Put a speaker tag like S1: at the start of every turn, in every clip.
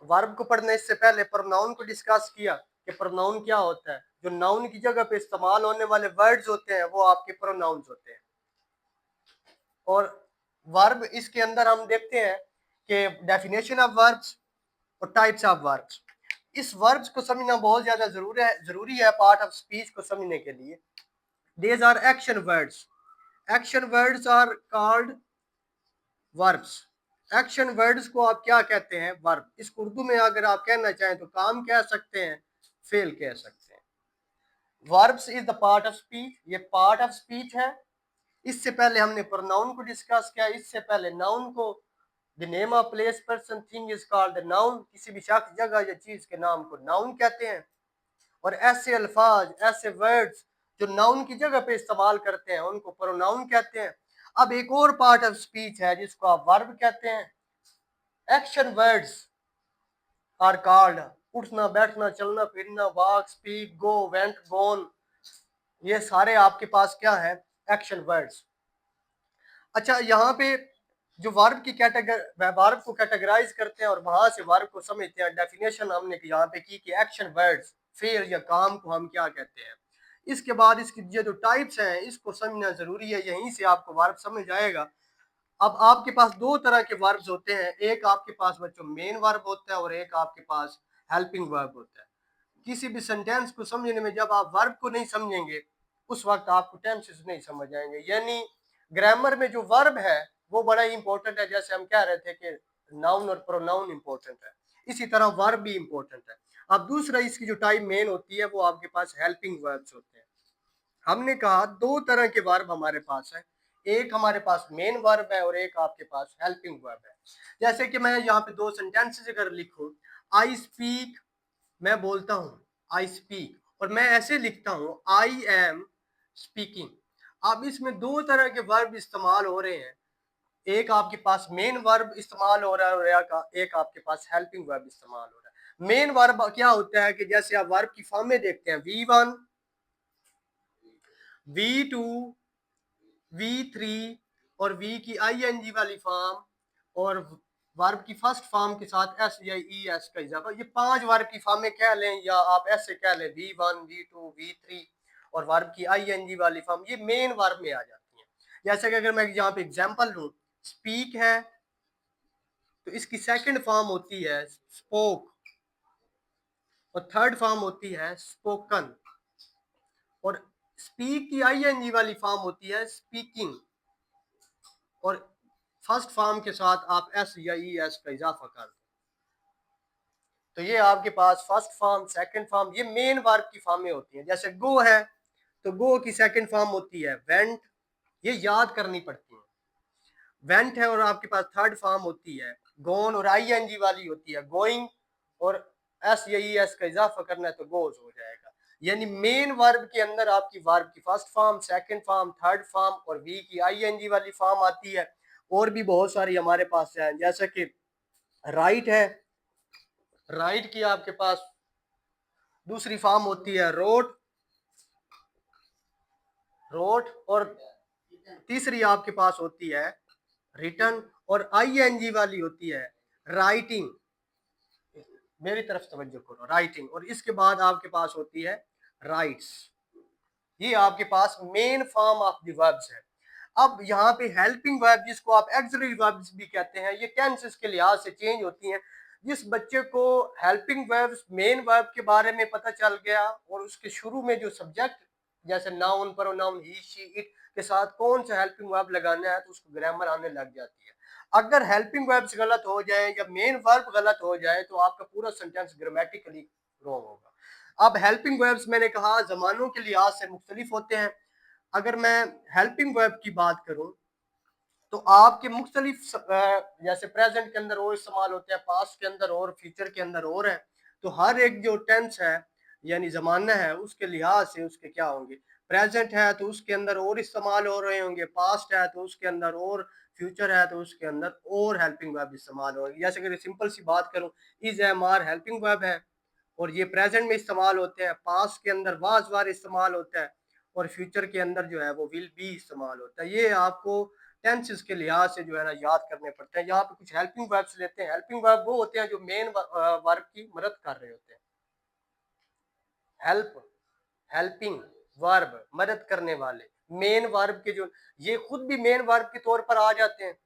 S1: Verb को पढ़ने इससे पहले प्रोनाउन को डिस्कस किया कि प्रोनाउन क्या होता है। जो नाउन की जगह पे इस्तेमाल होने वाले वर्ड्स होते हैं वो आपके प्रोनाउंस होते हैं। और वर्ब इसके अंदर हम देखते हैं कि डेफिनेशन ऑफ वर्ब्स और टाइप्स ऑफ वर्ब्स। इस वर्ब्स को समझना बहुत ज्यादा जरूरी है पार्ट ऑफ स्पीच को समझने के लिए। These are action words. Action words are called verbs. Action words को आप क्या कहते हैं? वर्ब। इसको उर्दू में अगर आप कहना चाहें तो काम कह सकते हैं, फेल कह सकते हैं। Verbs is the part of speech, ये पार्ट ऑफ स्पीच है। इससे पहले हमने प्रोनाउन को डिस्कस किया। इससे पहले नाउन को the name of place person thing is called noun. किसी भी शख्स जगह या चीज के नाम को नाउन कहते हैं। और ऐसे अल्फाज, ऐसे वर्ड्स जो नाउन की जगह पे इस्तेमाल करते हैं उनको प्रोनाउन कहते हैं। अब एक और पार्ट ऑफ स्पीच है जिसको आप वर्ब कहते हैं। एक्शन वर्ड्स आर कॉल्ड उठना, बैठना, चलना, फिरना, वॉक, स्पीक, गो, वेंट, गोन, ये सारे आपके पास क्या है? Action words. अच्छा, यहाँ पे जो वर्ब की वर्ब को कैटेगराइज करते हैं और वहां से वर्ब को समझते हैं। डेफिनेशन हमने यहाँ पे की कि एक्शन वर्ड्स, फेल या काम को हम क्या कहते हैं। इसके बाद इसकी जो टाइप्स हैं इसको समझना जरूरी है, यहीं से आपको वर्ब समझ आएगा। अब आपके पास दो तरह के वर्ब्स होते हैं। एक आपके पास बच्चों मेन वर्ब होता है और एक आपके पास हेल्पिंग वर्ब होता है। किसी भी सेंटेंस को समझने में जब आप वर्ब को नहीं समझेंगे उस वक्त आपको टेंसेस नहीं समझ आएंगे। यानी ग्रामर में जो वर्ब है वो बड़ा ही इंपॉर्टेंट है। जैसे हम कह रहे थे कि नाउन और प्रोनाउन इंपॉर्टेंट है, इसी तरह वर्ब भी इंपॉर्टेंट है। अब दूसरा इसकी जो टाइप मेन होती है वो आपके पास हेल्पिंग वर्ब्स होते हैं। हमने कहा दो तरह के वर्ब हमारे पास है। एक हमारे पास मेन वर्ब है और एक आपके पास हेल्पिंग वर्ब है। जैसे कि मैं यहाँ पे दो सेंटेंसेस अगर लिखूं, आई स्पीक, मैं बोलता हूँ, आई स्पीक, और मैं ऐसे लिखता हूँ आई एम स्पीकिंग। अब इसमें दो तरह के वर्ब इस्तेमाल हो रहे हैं। एक आपके पास मेन वर्ब इस्तेमाल हो रहा है और एक आपके पास हेल्पिंग वर्ब इस्तेमाल हो रहा है। मेन वर्ब क्या होता है कि जैसे आप वर्ब की फॉर्म में देखते हैं V1, V2, V3 और V की ING वाली फॉर्म और वर्ब की फर्स्ट फॉर्म के साथ S या ES का इजाफा। ये पांच वर्ब की फॉर्में कह लें या आप ऐसे कह लें V1, V2, V3 और वर्ब की ING वाली फॉर्म, ये मेन वर्ब में आ जाती है। जैसे कि अगर मैं यहाँ पे एग्जांपल लूं, स्पीक है तो इसकी सेकंड फॉर्म होती है स्पोक और थर्ड फॉर्म होती है स्पोकन। और स्पीक की ING वाली फॉर्म होती है स्पीकिंग और फर्स्ट फॉर्म के साथ आप S या ES का इजाफा कर दो तो ये आपके पास फर्स्ट फॉर्म, सेकंड फॉर्म, ये मेन वर्ब की फॉर्में होती हैं। जैसे गो है तो गो की सेकंड फॉर्म होती है वेंट, ये याद करनी पड़ती है। वेंट है और आपके पास थर्ड फॉर्म होती है गोन और ING वाली होती है गोइंग और S या ES का इजाफा करना है तो गोज हो जाएगा। यानी मेन वर्ब के अंदर आपकी वर्ब की first form, second form, third form और V की ING वाली फॉर्म आती है। और भी बहुत सारी हमारे पास है, जैसे कि राइट है, राइट की आपके पास दूसरी फॉर्म होती है रोट, रोट और तीसरी आपके पास होती है रिटर्न और ING वाली होती है राइटिंग। मेरी तरफ तवज्जो करो, राइटिंग। और इसके बाद आपके पास होती है राइट्स। ये आपके पास main form of the verbs है। अब यहाँ पे हेल्पिंग वर्ब जिसको आप एक्सिलरी वर्ब्स भी कहते हैं, ये टेंसेस के लिहाज से चेंज होती हैं। जिस बच्चे को हेल्पिंग वर्ब्स मेन वर्ब के बारे में पता चल गया और उसके शुरू में जो सब्जेक्ट जैसे noun, pronoun, he, she, it के साथ कौन सा हेल्पिंग वर्ब लगाना है तो उसको ग्रामर आने लग जाती है। अगर हेल्पिंग वर्ब्स गलत हो जाए या मेन वर्ब गलत हो जाए तो आपका पूरा सेंटेंस ग्रामेटिकली रॉन्ग होगा। अब हेल्पिंग वर्ब्स मैंने कहा जमानों के लिहाज से मुख्तलिफ होते हैं। अगर मैं हेल्पिंग वर्ब की बात करूं तो आपके मुख्तलिफ जैसे प्रेजेंट के अंदर और इस्तेमाल होते हैं, पास्ट के अंदर और, फ्यूचर के अंदर और है। तो हर एक जो टेंस है यानी जमाना है उसके लिहाज से उसके क्या होंगे। प्रेजेंट है तो उसके अंदर और इस्तेमाल हो रहे होंगे, पास्ट है तो उसके अंदर और, फ्यूचर है तो उसके अंदर और हेल्पिंग वर्ब इस्तेमाल होंगे। जैसे कि सिंपल सी बात करूं, is am are helping verb है और ये प्रेजेंट में इस्तेमाल होते हैं, पास्ट के अंदर वाज वार इस्तेमाल होता है और फ्यूचर के अंदर जो है वो विल बी इस्तेमाल होता है। ये आपको टेंसेस के लिहाज से जो है ना याद करने पड़ते हैं। यहाँ पे कुछ हेल्पिंग वर्ब्स लेते हैं। हेल्पिंग वर्ब वो होते हैं जो मेन वर्ब की मदद कर रहे होते हैं। हेल्प, हेल्पिंग वर्ब, मदद करने वाले। मेन वर्ब के जो, ये खुद भी मेन वर्ब के तौर पर आ जाते हैं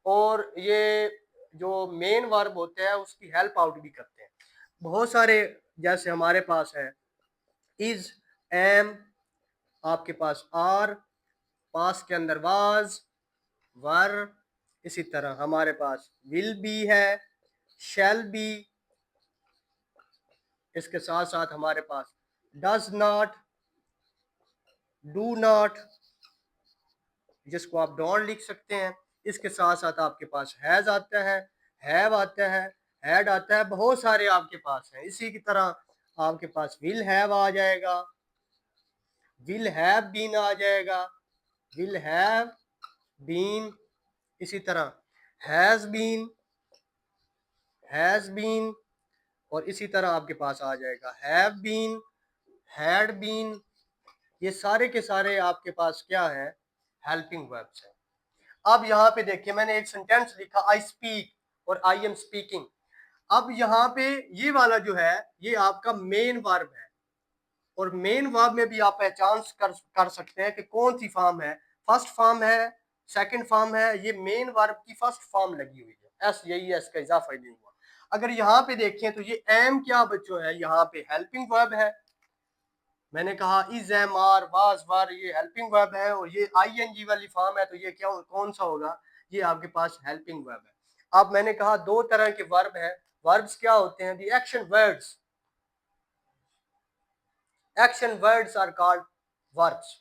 S1: और ये जो मेन वर्ब होते हैं उसकी हेल्प आउट भी करते हैं। बहुत सारे, जैसे हमारे पास है इज, एम, आपके पास आर, पास के अंदर वाज, वर, इसी तरह हमारे पास विल बी है, शैल बी, इसके साथ साथ हमारे पास डज नॉट, डू नॉट, जिसको आप डोंट लिख सकते हैं। इसके साथ साथ आपके पास हैज आता है, हैव आता है, हैड आता है, बहुत सारे आपके पास हैं। इसी की तरह आपके पास विल हैव आ जाएगा, विल हैव बीन आ जाएगा, विल हैव बीन, इसी तरह हैज बीन, हैज बीन, और इसी तरह आपके पास आ जाएगा हैव बीन, हैड बीन। ये सारे के सारे आपके पास क्या है, हेल्पिंग वर्ब्स है। अब यहाँ पे देखिए मैंने एक सेंटेंस लिखा आई स्पीक और आई एम स्पीकिंग। अब यहाँ पे ये वाला जो है ये आपका मेन वर्ब है और मेन वर्ब में भी आप पहचान कर सकते हैं कि कौन सी फॉर्म है, फर्स्ट फॉर्म है, सेकंड फॉर्म है। ये मेन वर्ब की फर्स्ट फॉर्म लगी हुई है, एस, यही एस का इजाफा नहीं हुआ। अगर यहाँ पे देखें तो ये एम क्या बच्चों है, यहाँ पे हेल्पिंग वर्ब है। मैंने कहा इज, एम, आर, वाज, वर, ये हेल्पिंग वर्ब है और ये आईएनजी वाली फॉर्म है, तो ये क्या कौन सा होगा, ये आपके पास हेल्पिंग वर्ब है। अब मैंने कहा दो तरह के वर्ब है। वर्ब्स क्या होते हैं, the action words, action words are called verbs.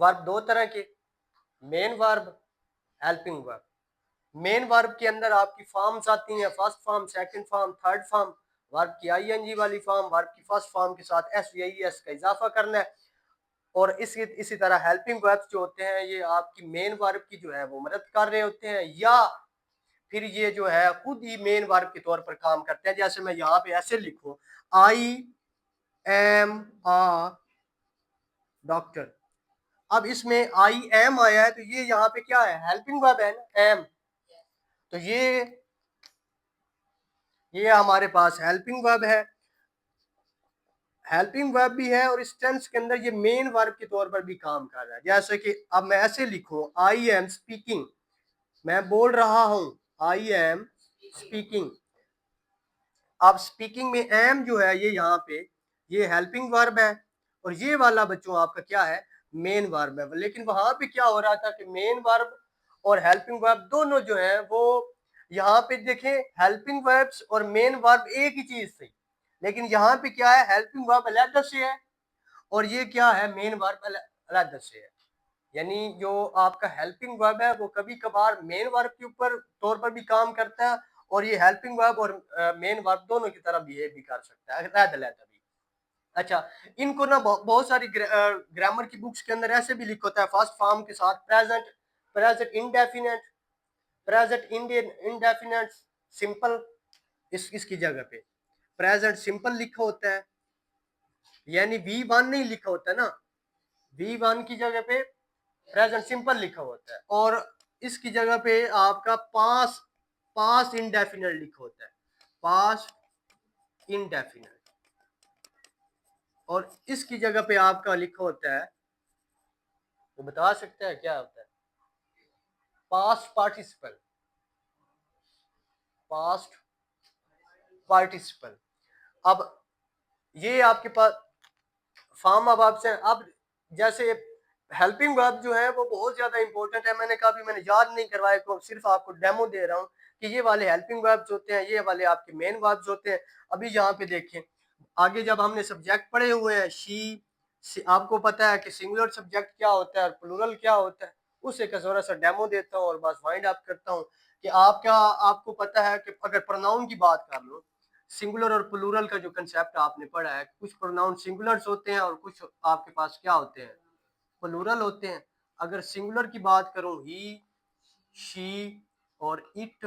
S1: Verb दो तरह के, main verb, helping verb. Main verb के अंदर आपकी फॉर्म्स आती हैं, first form, second form, third form. Verb की आईएनजी वाली फॉर्म, वर्ब की फर्स्ट फॉर्म के साथ एस, यही एस का इजाफा करना है। और इसी तरह हेल्पिंग वर्ब्स जो होते हैं ये आपकी मेन वर्ब की जो है वो मदद कर रहे होते हैं, या फिर ये जो है खुद ही मेन वर्ब के तौर पर काम करते हैं। जैसे मैं यहाँ पे ऐसे लिखूं, आई एम आ डॉक्टर। अब इसमें आई एम आया है तो ये यहाँ पे क्या है, हेल्पिंग वर्ब है ना, एम। तो ये हमारे पास हेल्पिंग वर्ब है, हेल्पिंग वर्ब भी है और इस टेंस के अंदर ये मेन वर्ब के तौर पर भी काम कर रहा है। जैसे कि अब मैं ऐसे लिखूं, आई एम स्पीकिंग, मैं बोल रहा हूं, आई एम स्पीकिंग। अब स्पीकिंग में एम जो है ये यहाँ पे ये हेल्पिंग वर्ब है और ये वाला बच्चों आपका क्या है, मेन वर्ब है। लेकिन वहां पे क्या हो रहा था कि मेन वर्ब और हेल्पिंग वर्ब दोनों जो है वो, यहाँ पे देखें हेल्पिंग वर्ब्स और मेन वर्ब एक ही चीज थी, लेकिन यहाँ पे क्या है, हेल्पिंग वर्ब अलग से है और ये क्या है, मेन वर्ब अलग से है। यानी जो आपका हेल्पिंग वर्ब है वो कभी कभार मेन वर्ब के ऊपर तौर पर भी काम करता है और ये हेल्पिंग वर्ब और मेन वर्ब दोनों की तरह बिहेव भी कर सकता है, अलग-अलग भी। अच्छा, इनको ना बहुत सारी ग्रामर की बुक्स के अंदर ऐसे भी लिखा होता है फर्स्ट फॉर्म के साथ present, present indefinite, present Indian indefinite simple, इसकी जगह पे प्रेजेंट सिंपल लिखा होता है, यानी V1 नहीं लिखा होता ना, V1 की जगह पे प्रेजेंट सिंपल लिखा होता है और इसकी जगह पे आपका पास, पास इंडेफिनिट लिखा होता है, पास इंडेफिनिट। और इसकी जगह पे आपका लिखा होता है, तो बता सकते हैं क्या होता है, पास्ट पार्टिसिपल, पास्ट पार्टिसिपल। अब ये आपके पास फॉर्म अब आपसे, अब जैसे हेल्पिंग वर्ब जो है वो बहुत ज्यादा इंपॉर्टेंट है। मैंने कहा भी मैंने याद नहीं करवाया, तो सिर्फ आपको डेमो दे रहा हूँ कि ये वाले हेल्पिंग वर्ब्स होते हैं, ये वाले आपके मेन वर्ब्स होते हैं। अभी यहाँ पे देखें, आगे जब हमने सब्जेक्ट पढ़े हुए हैं, आपको पता है कि सिंगुलर सब्जेक्ट क्या होता है और प्लूरल क्या होता है, उसे का थोड़ा सा डेमो देता हूँ और बस वाइंड अप करता हूँ कि आपको पता है कि अगर प्रोनाउन की बात कर लो, सिंगुलर और प्लूरल का जो कंसेप्ट आपने पढ़ा है, कुछ प्रोनाउन सिंगुलर्स होते हैं और कुछ आपके पास क्या होते हैं, प्लूरल होते हैं। अगर सिंगुलर की बात करूं, ही, शी और इट,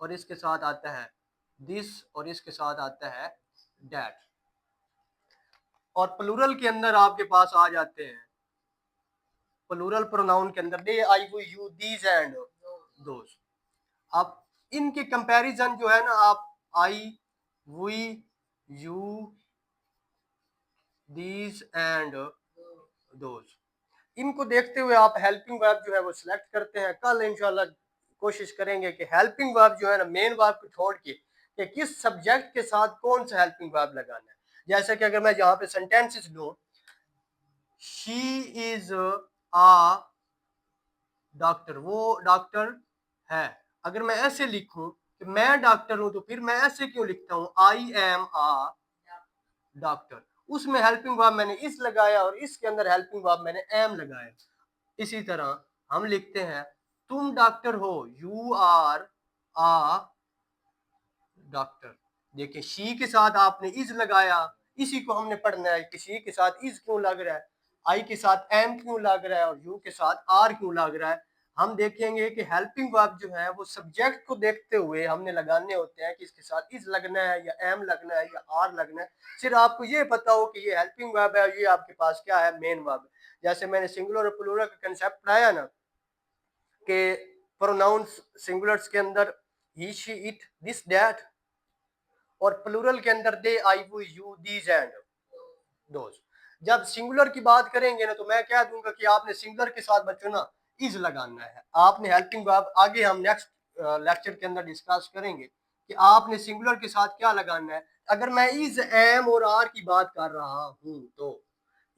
S1: और इसके साथ आता है दिस और इसके साथ आता है दैट। और प्लूरल के अंदर आपके पास आ जाते हैं प्लूरल प्रोनाउन के अंदर दे, आई, वो, यू, दीज एंड दोज। आप इनके कंपैरिजन जो है ना, आप I, we, you, these and those, इनको देखते हुए आप हेल्पिंग वर्ब जो है वो सिलेक्ट करते हैं। कल इंशाल्लाह कोशिश करेंगे कि हेल्पिंग वर्ब जो है ना मेन वर्ब को छोड़ के कि किस सब्जेक्ट के साथ कौन सा हेल्पिंग वर्ब लगाना है। जैसे कि अगर मैं यहाँ पे सेंटेंसेस लूं, शी इज आ डॉक्टर, वो डॉक्टर है। अगर मैं ऐसे लिखूं कि मैं डॉक्टर हूं, तो फिर मैं ऐसे क्यों लिखता हूं, आई एम आ डॉक्टर। उसमें हेल्पिंग वर्ब मैंने इस लगाया और इसके अंदर हेल्पिंग वर्ब मैंने एम लगाया। इसी तरह हम लिखते हैं तुम डॉक्टर हो, यू आर आ डॉक्टर। देखिए शी के साथ आपने इज लगाया, इसी को हमने पढ़ना है कि शी के साथ इज क्यों लग रहा है, आई के साथ एम क्यों लग रहा है और यू के साथ आर क्यों लग रहा है। हम देखेंगे कि हेल्पिंग वर्ब जो है वो सब्जेक्ट को देखते हुए हमने लगाने होते हैं कि इसके साथ इज लगना है या एम लगना है या आर लगना है। सिर्फ आपको ये पता हो कि ये हेल्पिंग वर्ब है, ये आपके पास क्या है, मेन वर्ब। जैसे मैंने सिंगुलर और प्लूरल का कंसेप्ट पढ़ाया ना कि प्रोनाउंस सिंगुलर्स के अंदर ही, शी, इट, दिस, दैट, और प्लूरल के अंदर दे, आई, वो, यू, दीज एंड दोज। जब सिंगुलर की बात करेंगे ना, तो मैं कह दूंगा कि आपने सिंगुलर के साथ बच्चों ना इज लगाना है। आपने हेल्पिंग वर्ब आगे हम नेक्स्ट लेक्चर के अंदर डिस्कस करेंगे कि आपने सिंगुलर के साथ क्या लगाना है। अगर मैं इज, एम और आर की बात कर रहा हूं तो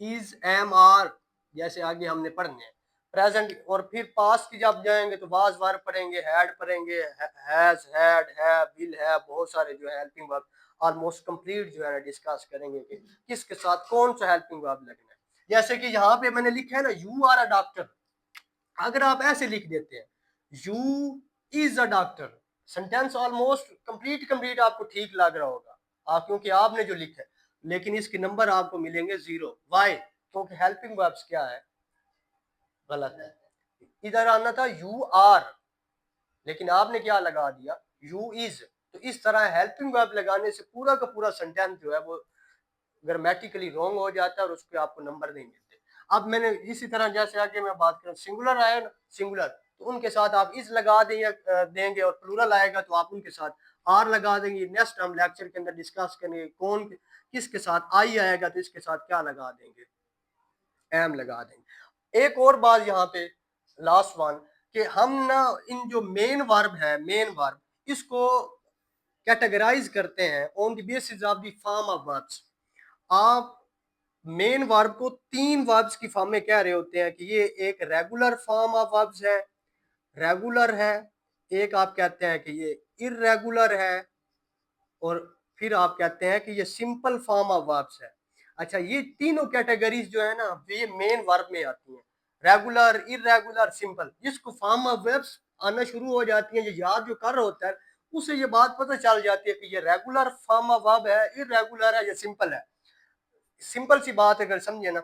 S1: इज, एम, आर जैसे आगे हमने पढ़ने हैं। प्रेजेंट और फिर पास्ट की जब जाएंगे तो वाज वर्ब पढ़ेंगे, हैड पढ़ेंगे, हैज, हैड, है, विल है, बहुत सारे जो है हेल्पिंग वर्ब ऑलमोस्ट कंप्लीट जो है डिस्कस करेंगे कि किसके साथ कौन सा हेल्पिंग वर्ब लगना है। जैसे कि यहाँ पे मैंने लिखा है ना, यू आर अ डॉक्टर। अगर आप ऐसे लिख देते हैं you is a doctor, sentence almost complete आपको ठीक लग रहा होगा आप, क्योंकि आपने जो लिखा है, लेकिन इसके नंबर आपको मिलेंगे 0। वाई? क्योंकि हेल्पिंग वर्ब्स क्या है, गलत है। इधर आना था यू आर, लेकिन आपने क्या लगा दिया, यू इज। तो इस तरह हेल्पिंग वर्ब लगाने से पूरा का पूरा सेंटेंस जो है वो ग्रामेटिकली रॉन्ग हो जाता है और उस पर आपको नंबर नहीं मिलते। अब मैंने इसी तरह जैसे आगे मैं बात करूं, सिंगुलर आया ना, सिंगुलर तो उनके साथ आप इस लगा देंगे और प्लूरल आएगा तो आप उनके साथ आर लगा देंगे। नेक्स्ट हम लेक्चर के अंदर डिस्कस करेंगे कौन किसके साथ आई आएगा तो इसके साथ क्या लगा देंगे, एम लगा देंगे। एक और बात यहाँ पे लास्ट वन, कि हम ना इन जो मेन वर्ब है, मेन वर्ब इसको कैटेगराइज करते हैं on the basis of the form of verbs. आप मेन वर्ब को 3 वर्ब्स की फॉर्म में कह रहे होते हैं कि ये एक रेगुलर फॉर्म ऑफ वर्ब्स है, रेगुलर है, एक आप कहते हैं कि ये इर्रेगुलर है, और फिर आप कहते हैं कि ये सिंपल फॉर्म ऑफ वर्ब्स है। अच्छा, ये तीनों कैटेगरीज जो है ना ये मेन वर्ब में आती हैं, रेगुलर, इर्रेगुलर, सिंपल। जिसको फॉर्म ऑफ वर्ब्स आना शुरू हो जाती है, ये याद जो कर रहा होता है उसे ये बात पता चल जाती है कि ये रेगुलर फॉर्म ऑफ वर्ब है, इर्रेगुलर है या सिंपल है। सिंपल सी बात अगर समझे ना,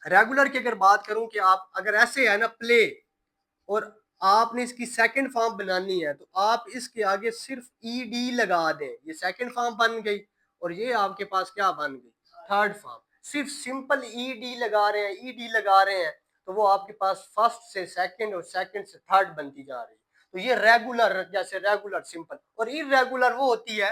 S1: रेगुलर की अगर बात करूं कि आप अगर ऐसे है ना प्ले, और आपने इसकी सेकंड फॉर्म बनानी है तो आप इसके आगे सिर्फ ईडी लगा दें, ये सेकंड फॉर्म बन गई, और ये आपके पास क्या बन गई, थर्ड फॉर्म। सिर्फ सिंपल ईडी लगा रहे हैं, ईडी लगा रहे हैं, तो वो आपके पास फर्स्ट से सेकंड और सेकंड से थर्ड बनती जा रही है। तो ये रेगुलर, जैसे रेगुलर, सिंपल। और इरेगुलर वो होती है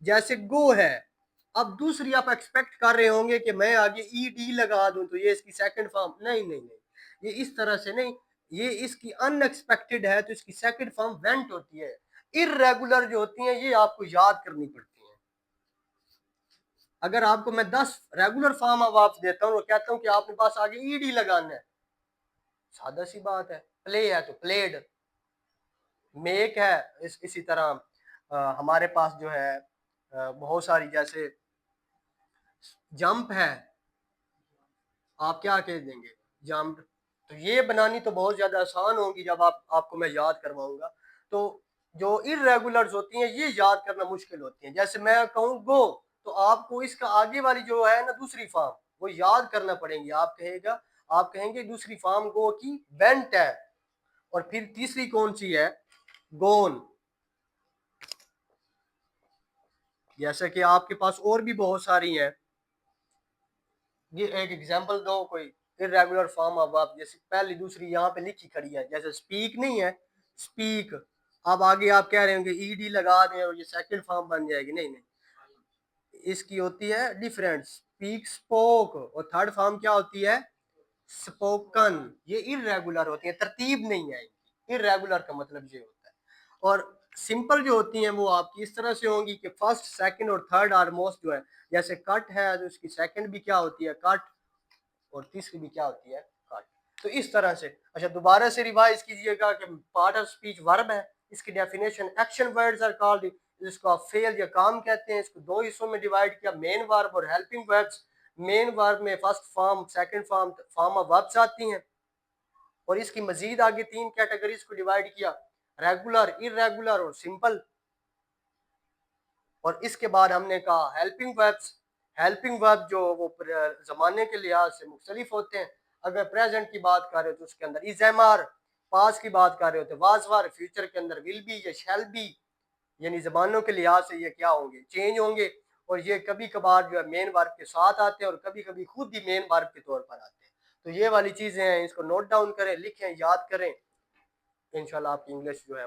S1: जैसे गो है। अब दूसरी आप एक्सपेक्ट कर रहे होंगे कि मैं आगे ईडी लगा दूं तो ये इसकी सेकंड फॉर्म, नहीं नहीं नहीं, ये इस तरह से नहीं, ये इसकी अनएक्सपेक्टेड है तो इसकी सेकंड फॉर्म वेंट होती है। इरेगुलर जो होती है ये आपको याद करनी पड़ती है। अगर आपको मैं 10 रेगुलर फॉर्म अब आप देता हूँ और कहता हूँ कि आपके पास आगे ईडी लगाना है, सादा सी बात है। प्ले है तो प्लेड, मेक है इसी तरह हमारे पास जो है बहुत सारी, जैसे जंप है, आप क्या कह देंगे, जंप। तो ये बनानी तो बहुत ज्यादा आसान होगी जब आपको मैं याद करवाऊंगा। तो जो इरेगुलर्स होती हैं ये याद करना मुश्किल होती हैं। जैसे मैं कहूँ गो, तो आपको इसका आगे वाली जो है ना दूसरी फॉर्म वो याद करना पड़ेगी। आप कहेंगे दूसरी फॉर्म गो की वेंट है, और फिर तीसरी कौन सी है, गोन। जैसे कि आपके पास और भी बहुत सारी हैं, ये एक एग्जांपल दो कोई। इर्रेगुलर फॉर्म ऑफ वर्ब, जैसे पहली दूसरी यहाँ पे लिखी खड़ी है, जैसे स्पीक नहीं है, स्पीक, अब आगे आप कह रहे होंगे ईडी लगा दें और ये सेकंड फॉर्म बन जाएगी, नहीं नहीं, इसकी होती है डिफरेंट, स्पीक, स्पोक, और थर्ड फॉर्म क्या होती है, स्पोकन। ये इरेगुलर होती है, तरतीब नहीं है इनकी, इरेगुलर का मतलब ये होता है। और सिंपल जो होती हैं वो आपकी इस तरह से होंगी कि फर्स्ट, सेकंड और थर्ड ऑलमोस्ट जो है, जैसे कट है तो उसकी सेकंड भी क्या होती है, कट, और तीसरी भी क्या होती है, कट। तो इस तरह से, अच्छा दोबारा से रिवाइज कीजिएगा कि पार्ट ऑफ स्पीच वर्ब है, इसकी definition action words are called, जिसको आप फेल या काम कहते हैं, इसको दो हिस्सों में डिवाइड किया, मेन वर्ब और हेल्पिंग वर्ब्स। मेन वर्ब में first form, second form, form of verbs आती हैं, और इसकी मजीद आगे तीन कैटेगरीज को डिवाइड किया, रेगुलर, इरेगुलर और सिंपल। और इसके बाद हमने कहा हेल्पिंग वर्ब्स। हेल्पिंग वर्ब जो वो जमाने के लिहाज से मुख्तलिफ होते हैं, अगर प्रेजेंट की बात कर रहे हो तो उसके अंदर इज एम आर, पास की बात कर रहे हो तो वाज वर, फ्यूचर के अंदर विल बी या शैल बी, यानी जबानों के लिहाज से ये क्या होंगे, चेंज होंगे। और ये कभी कभार जो है मेन वर्ब के साथ आते हैं और कभी कभी खुद ही मेन वर्ब के तौर पर आते हैं। तो ये वाली चीजें हैं, इसको नोट डाउन करें, लिखें, याद करें, इंशाल्लाह आपकी इंग्लिश जो है